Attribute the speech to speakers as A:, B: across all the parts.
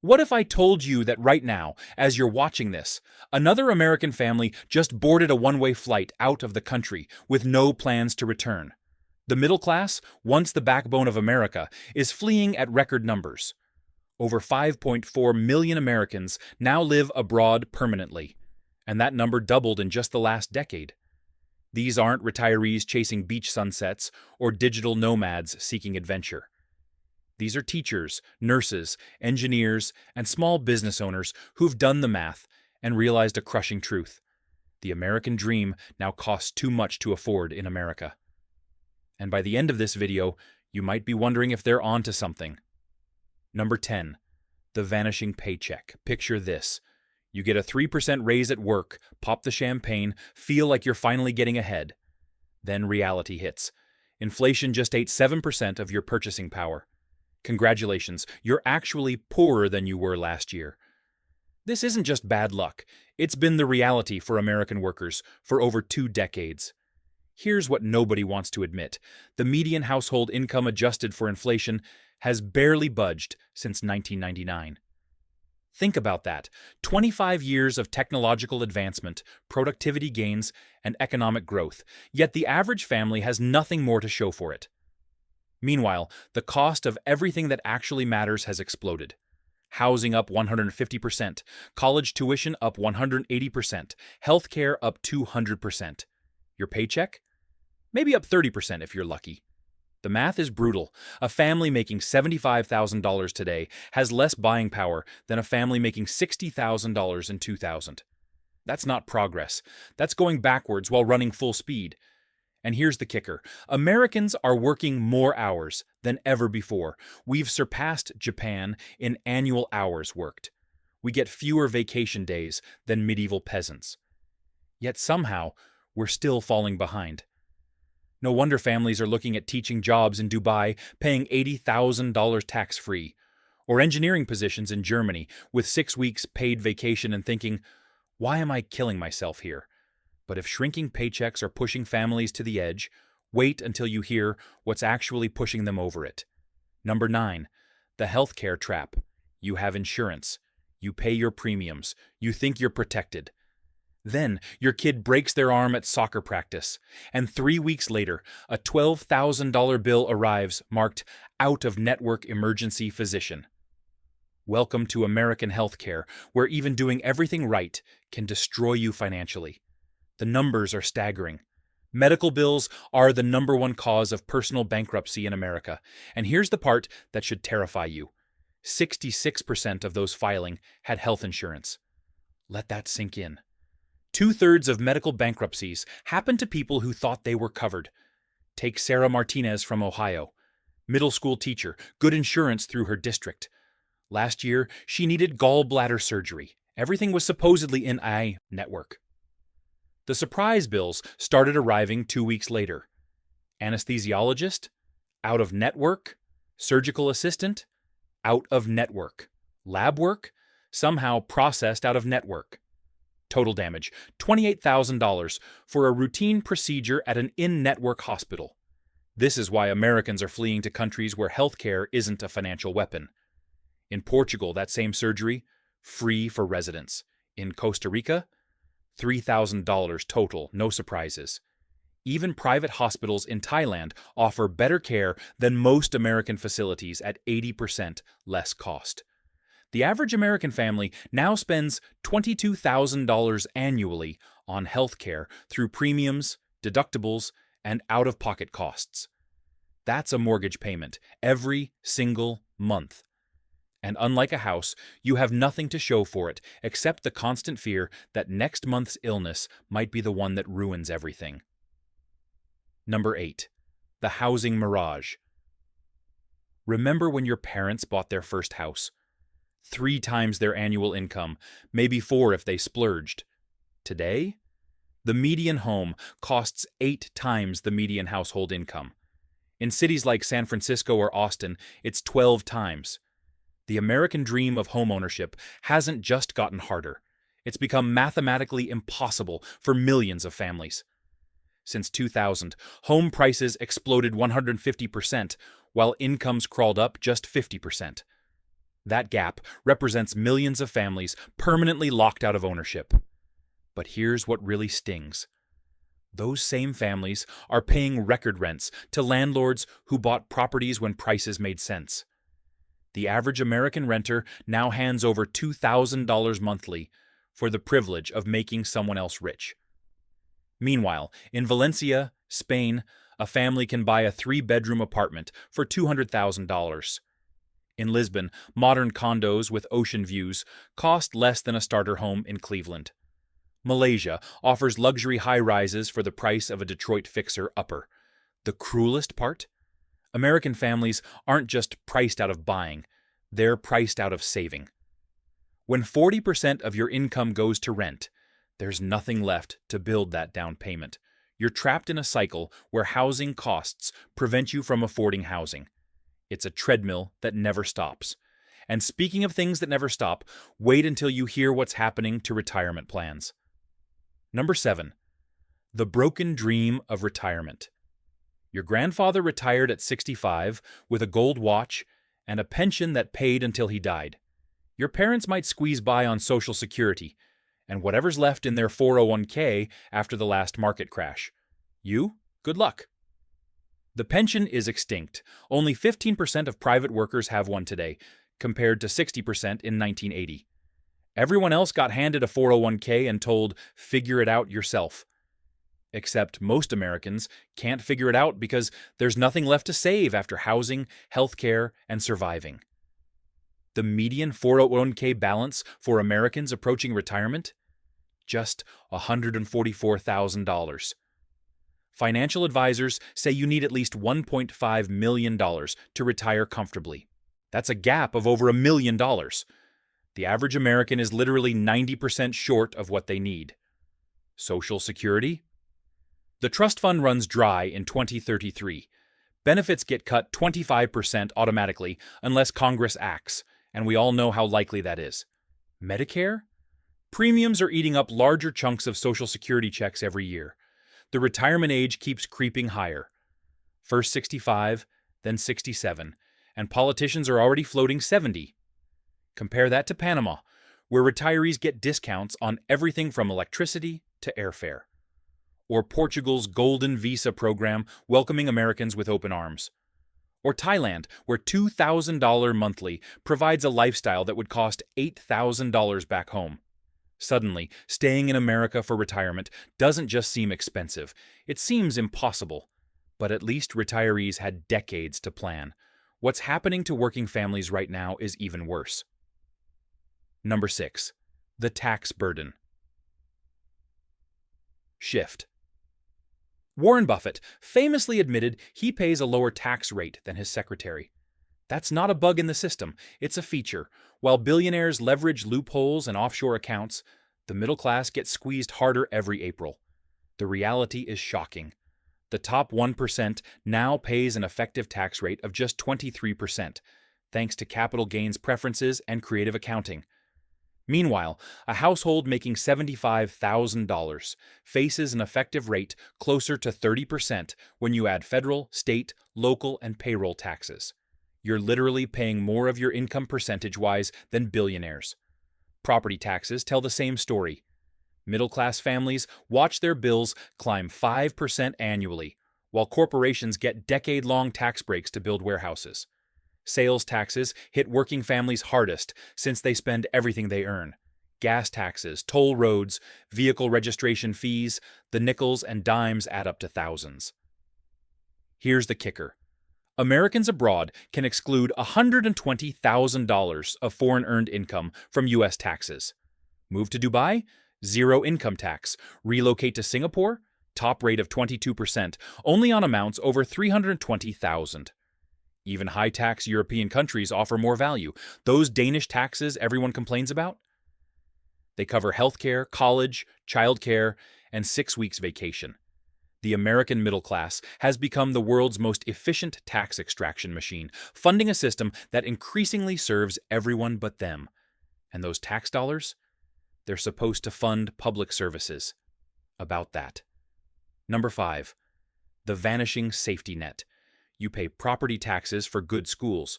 A: What if I told you that right now, as you're watching this, another American family just boarded a one-way flight out of the country with no plans to return? The middle class, once the backbone of America, is fleeing at record numbers. Over 5.4 million Americans now live abroad permanently, and that number doubled in just the last decade. These aren't retirees chasing beach sunsets or digital nomads seeking adventure. These are teachers, nurses, engineers, and small business owners who've done the math and realized a crushing truth. The American dream now costs too much to afford in America. And by the end of this video, you might be wondering if they're onto something. Number 10. The vanishing paycheck. Picture this. You get a 3% raise at work, pop the champagne, feel like you're finally getting ahead. Then reality hits. Inflation just ate 7% of your purchasing power. Congratulations, you're actually poorer than you were last year. This isn't just bad luck. It's been the reality for American workers for over 2 decades. Here's what nobody wants to admit. The median household income adjusted for inflation has barely budged since 1999. Think about that. 25 years of technological advancement, productivity gains, and economic growth, yet the average family has nothing more to show for it. Meanwhile, the cost of everything that actually matters has exploded. Housing up 150%, college tuition up 180%, healthcare up 200%. Your paycheck? Maybe up 30% if you're lucky. The math is brutal. A family making $75,000 today has less buying power than a family making $60,000 in 2000. That's not progress. That's going backwards while running full speed. And here's the kicker. Americans are working more hours than ever before. We've surpassed Japan in annual hours worked. We get fewer vacation days than medieval peasants. Yet somehow, we're still falling behind. No wonder families are looking at teaching jobs in Dubai, paying $80,000 tax-free, or engineering positions in Germany with 6 weeks paid vacation and thinking, why am I killing myself here? But if shrinking paychecks are pushing families to the edge, wait until you hear what's actually pushing them over it. Number 9, the healthcare trap. You have insurance. You pay your premiums. You think you're protected. Then, your kid breaks their arm at soccer practice, and 3 weeks later, a $12,000 bill arrives marked out-of-network emergency physician. Welcome to American healthcare, where even doing everything right can destroy you financially. The numbers are staggering. Medical bills are the #1 cause of personal bankruptcy in America, and here's the part that should terrify you. 66% of those filing had health insurance. Let that sink in. 2/3 of medical bankruptcies happen to people who thought they were covered. Take Sarah Martinez from Ohio. Middle school teacher, good insurance through her district. Last year, she needed gallbladder surgery. Everything was supposedly in a network. The surprise bills started arriving 2 weeks later. Anesthesiologist? Out of network? Surgical assistant? Out of network. Lab work? Somehow processed out of network. Total damage, $28,000 for a routine procedure at an in-network hospital. This is why Americans are fleeing to countries where healthcare isn't a financial weapon. In Portugal, that same surgery, free for residents. In Costa Rica, $3,000 total, no surprises. Even private hospitals in Thailand offer better care than most American facilities at 80% less cost. The average American family now spends $22,000 annually on health care through premiums, deductibles, and out-of-pocket costs. That's a mortgage payment every single month. And unlike a house, you have nothing to show for it except the constant fear that next month's illness might be the one that ruins everything. Number 8. The housing mirage. Remember when your parents bought their first house? 3 times their annual income, maybe 4 if they splurged. Today, the median home costs 8 times the median household income. In cities like San Francisco or Austin, it's 12 times. The American dream of homeownership hasn't just gotten harder. It's become mathematically impossible for millions of families. Since 2000, home prices exploded 150%, while incomes crawled up just 50%. That gap represents millions of families permanently locked out of ownership. But here's what really stings. Those same families are paying record rents to landlords who bought properties when prices made sense. The average American renter now hands over $2,000 monthly for the privilege of making someone else rich. Meanwhile, in Valencia, Spain, a family can buy a 3-bedroom apartment for $200,000. In Lisbon, modern condos with ocean views cost less than a starter home in Cleveland. Malaysia offers luxury high-rises for the price of a Detroit fixer-upper. The cruelest part? American families aren't just priced out of buying, they're priced out of saving. When 40% of your income goes to rent, there's nothing left to build that down payment. You're trapped in a cycle where housing costs prevent you from affording housing. It's a treadmill that never stops. And speaking of things that never stop, wait until you hear what's happening to retirement plans. Number 7. The broken dream of retirement. Your grandfather retired at 65 with a gold watch and a pension that paid until he died. Your parents might squeeze by on Social Security and whatever's left in their 401k after the last market crash. You? Good luck. The pension is extinct. Only 15% of private workers have one today, compared to 60% in 1980. Everyone else got handed a 401k and told, figure it out yourself. Except most Americans can't figure it out because there's nothing left to save after housing, healthcare, and surviving. The median 401k balance for Americans approaching retirement? Just $144,000. Financial advisors say you need at least $1.5 million to retire comfortably. That's a gap of over $1 million. The average American is literally 90% short of what they need. Social Security? The trust fund runs dry in 2033. Benefits get cut 25% automatically unless Congress acts, and we all know how likely that is. Medicare? Premiums are eating up larger chunks of Social Security checks every year. The retirement age keeps creeping higher. First 65, then 67, and politicians are already floating 70. Compare that to Panama, where retirees get discounts on everything from electricity to airfare. Or Portugal's Golden Visa program welcoming Americans with open arms. Or Thailand, where $2,000 monthly provides a lifestyle that would cost $8,000 back home. Suddenly, staying in America for retirement doesn't just seem expensive, it seems impossible. But at least retirees had decades to plan. What's happening to working families right now is even worse. Number 6. The tax burden. Shift. Warren Buffett famously admitted he pays a lower tax rate than his secretary. That's not a bug in the system, it's a feature. While billionaires leverage loopholes and offshore accounts, the middle class gets squeezed harder every April. The reality is shocking. The top 1% now pays an effective tax rate of just 23%, thanks to capital gains preferences and creative accounting. Meanwhile, a household making $75,000 faces an effective rate closer to 30% when you add federal, state, local, and payroll taxes. You're literally paying more of your income percentage-wise than billionaires. Property taxes tell the same story. Middle-class families watch their bills climb 5% annually, while corporations get decade-long tax breaks to build warehouses. Sales taxes hit working families hardest since they spend everything they earn. Gas taxes, toll roads, vehicle registration fees, the nickels and dimes add up to thousands. Here's the kicker. Americans abroad can exclude $120,000 of foreign-earned income from U.S. taxes. Move to Dubai? Zero income tax. Relocate to Singapore? Top rate of 22%, only on amounts over $320,000. Even high-tax European countries offer more value. Those Danish taxes everyone complains about? They cover healthcare, college, childcare, and 6 weeks vacation. The American middle class has become the world's most efficient tax extraction machine, funding a system that increasingly serves everyone but them. And those tax dollars? They're supposed to fund public services. About that. Number 5. The vanishing safety net. You pay property taxes for good schools,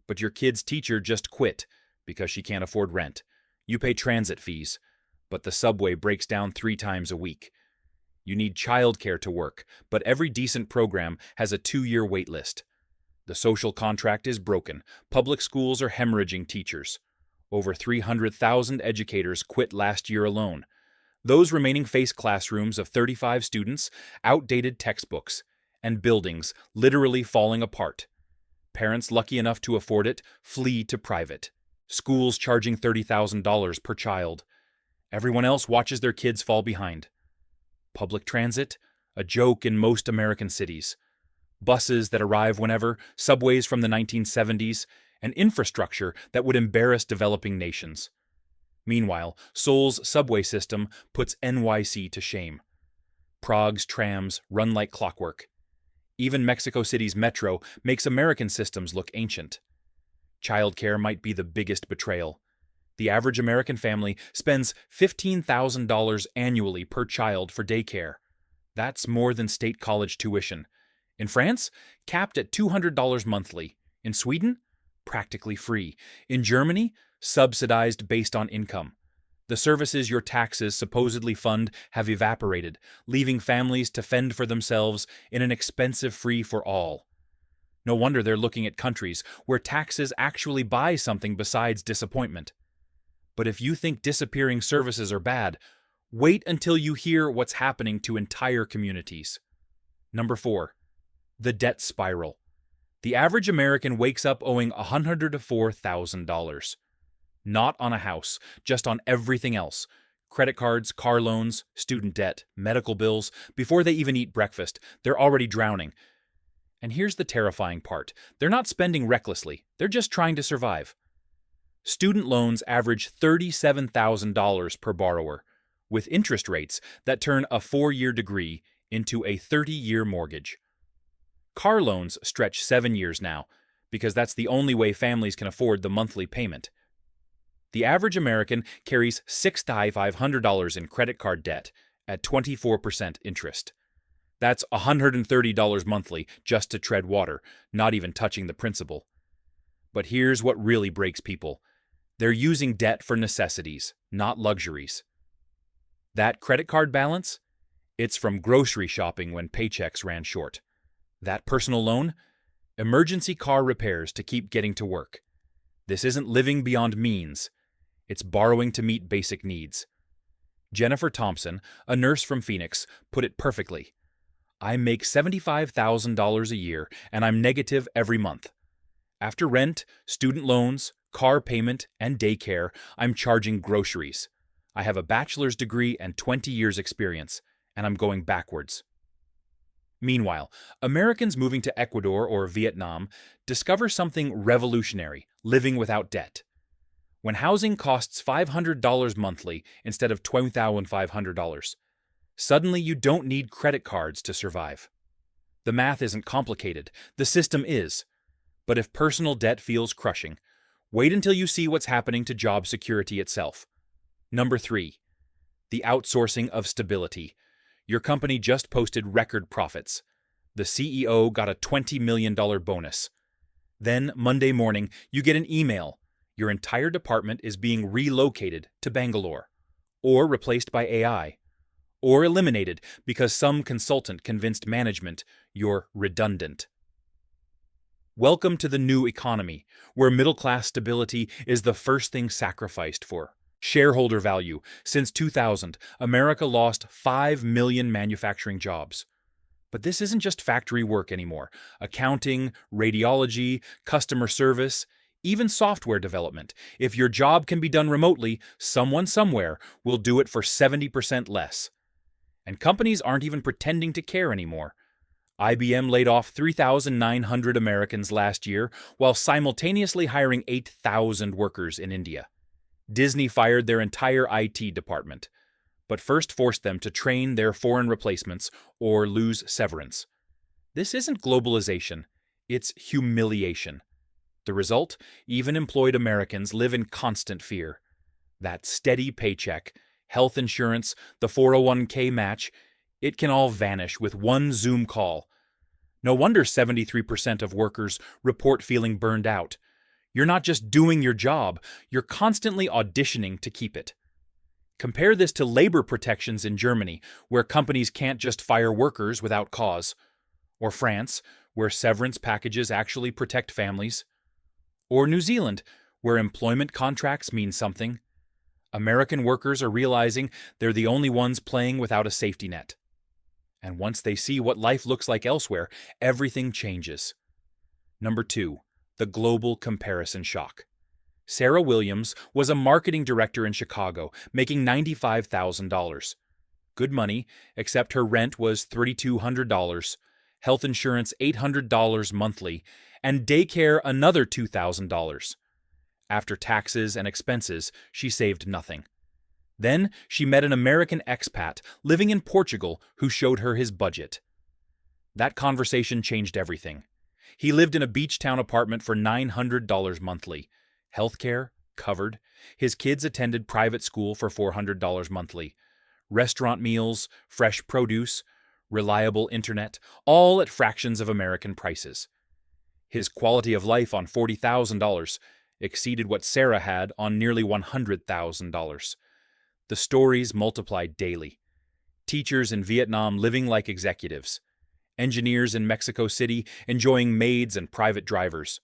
A: but your kid's teacher just quit, because she can't afford rent. You pay transit fees, but the subway breaks down 3 times a week. You need childcare to work, but every decent program has a 2-year wait list. The social contract is broken. Public schools are hemorrhaging teachers. Over 300,000 educators quit last year alone. Those remaining face classrooms of 35 students, outdated textbooks, and buildings literally falling apart. Parents lucky enough to afford it flee to private. Schools charging $30,000 per child. Everyone else watches their kids fall behind. Public transit, a joke in most American cities. Buses that arrive whenever, subways from the 1970s, and infrastructure that would embarrass developing nations. Meanwhile, Seoul's subway system puts NYC to shame. Prague's trams run like clockwork. Even Mexico City's metro makes American systems look ancient. Childcare might be the biggest betrayal. The average American family spends $15,000 annually per child for daycare. That's more than state college tuition. In France, capped at $200 monthly. In Sweden, practically free. In Germany, subsidized based on income. The services your taxes supposedly fund have evaporated, leaving families to fend for themselves in an expensive free-for-all. No wonder they're looking at countries where taxes actually buy something besides disappointment. But if you think disappearing services are bad, wait until you hear what's happening to entire communities. Number 4. The debt spiral. The average American wakes up owing $104,000. Not on a house, just on everything else. Credit cards, car loans, student debt, medical bills. Before they even eat breakfast, they're already drowning. And here's the terrifying part. They're not spending recklessly. They're just trying to survive. Student loans average $37,000 per borrower, with interest rates that turn a 4-year degree into a 30-year mortgage. Car loans stretch 7 years now, because that's the only way families can afford the monthly payment. The average American carries $6,500 in credit card debt at 24% interest. That's $130 monthly just to tread water, not even touching the principal. But here's what really breaks people. They're using debt for necessities, not luxuries. That credit card balance? It's from grocery shopping when paychecks ran short. That personal loan? Emergency car repairs to keep getting to work. This isn't living beyond means. It's borrowing to meet basic needs. Jennifer Thompson, a nurse from Phoenix, put it perfectly. I make $75,000 a year, and I'm negative every month. After rent, student loans, car payment, and daycare, I'm charging groceries. I have a bachelor's degree and 20 years experience, and I'm going backwards. Meanwhile, Americans moving to Ecuador or Vietnam discover something revolutionary: living without debt. When housing costs $500 monthly instead of $2,500, suddenly you don't need credit cards to survive. The math isn't complicated, the system is. But if personal debt feels crushing, wait until you see what's happening to job security itself. Number 3. The outsourcing of stability. Your company just posted record profits. The CEO got a $20 million bonus. Then, Monday morning, you get an email. Your entire department is being relocated to Bangalore, or replaced by AI, or eliminated because some consultant convinced management you're redundant. Welcome to the new economy, where middle-class stability is the first thing sacrificed for. Shareholder value. Since 2000, America lost 5 million manufacturing jobs. But this isn't just factory work anymore. Accounting, radiology, customer service, even software development. If your job can be done remotely, someone somewhere will do it for 70% less. And companies aren't even pretending to care anymore. IBM laid off 3,900 Americans last year while simultaneously hiring 8,000 workers in India. Disney fired their entire IT department, but first forced them to train their foreign replacements or lose severance. This isn't globalization, it's humiliation. The result? Even employed Americans live in constant fear. That steady paycheck, health insurance, the 401k match, it can all vanish with one Zoom call. No wonder 73% of workers report feeling burned out. You're not just doing your job, you're constantly auditioning to keep it. Compare this to labor protections in Germany, where companies can't just fire workers without cause. Or France, where severance packages actually protect families. Or New Zealand, where employment contracts mean something. American workers are realizing they're the only ones playing without a safety net. And once they see what life looks like elsewhere, everything changes. Number 2, the global comparison shock. Sarah Williams was a marketing director in Chicago, making $95,000. Good money, except her rent was $3,200, health insurance $800 monthly, and daycare another $2,000. After taxes and expenses, she saved nothing. Then she met an American expat living in Portugal who showed her his budget. That conversation changed everything. He lived in a beach town apartment for $900 monthly. Healthcare covered. His kids attended private school for $400 monthly. Restaurant meals, fresh produce, reliable internet, all at fractions of American prices. His quality of life on $40,000 exceeded what Sarah had on nearly $100,000. The stories multiplied daily. Teachers in Vietnam living like executives. Engineers in Mexico City enjoying maids and private drivers.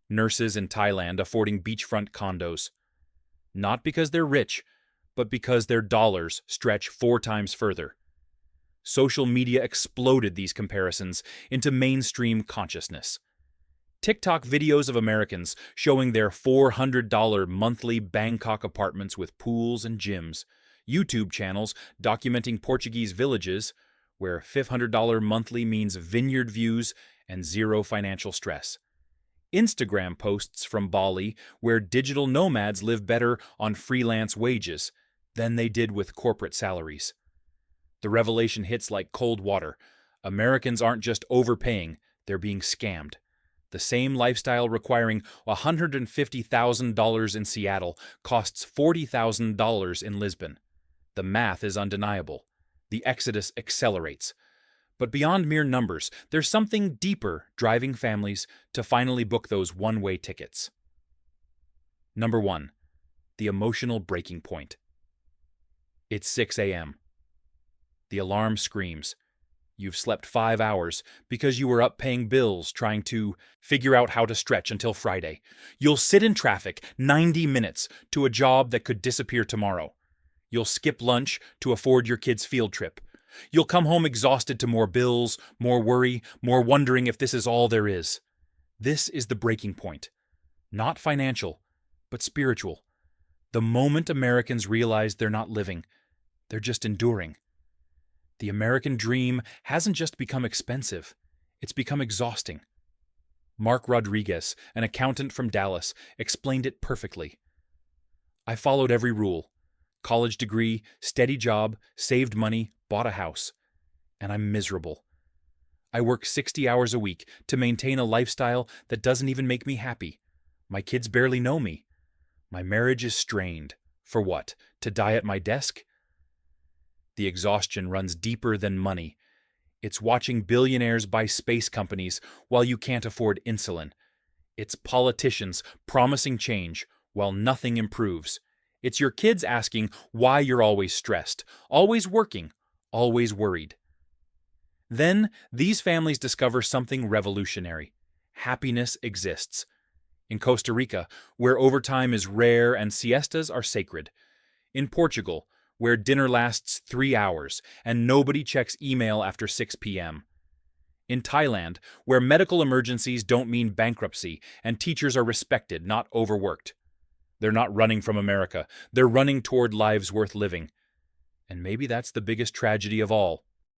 A: Nurses in Thailand affording beachfront condos. Not because they're rich, but because their dollars stretch 4 times further. Social media exploded these comparisons into mainstream consciousness. TikTok videos of Americans showing their $400 monthly Bangkok apartments with pools and gyms. YouTube channels documenting Portuguese villages where $500 monthly means vineyard views and zero financial stress. Instagram posts from Bali where digital nomads live better on freelance wages than they did with corporate salaries. The revelation hits like cold water. Americans aren't just overpaying, they're being scammed. The same lifestyle requiring $150,000 in Seattle costs $40,000 in Lisbon. The math is undeniable. The exodus accelerates. But beyond mere numbers, there's something deeper driving families to finally book those one-way tickets. Number 1, the emotional breaking point. It's 6 a.m. The alarm screams. You've slept 5 hours because you were up paying bills trying to figure out how to stretch until Friday. You'll sit in traffic 90 minutes to a job that could disappear tomorrow. You'll skip lunch to afford your kids' field trip. You'll come home exhausted to more bills, more worry, more wondering if this is all there is. This is the breaking point. Not financial, but spiritual. The moment Americans realize they're not living, they're just enduring. The American dream hasn't just become expensive, it's become exhausting. Mark Rodriguez, an accountant from Dallas, explained it perfectly. I followed every rule. College degree, steady job, saved money, bought a house. And I'm miserable. I work 60 hours a week to maintain a lifestyle that doesn't even make me happy. My kids barely know me. My marriage is strained. For what? To die at my desk? The exhaustion runs deeper than money. It's watching billionaires buy space companies while you can't afford insulin. It's politicians promising change while nothing improves. It's your kids asking why you're always stressed, always working, always worried. Then, these families discover something revolutionary. Happiness exists. In Costa Rica, where overtime is rare and siestas are sacred. In Portugal, where dinner lasts 3 hours and nobody checks email after 6 p.m. In Thailand, where medical emergencies don't mean bankruptcy and teachers are respected, not overworked. They're not running from America. They're running toward lives worth living. And maybe that's the biggest tragedy of all.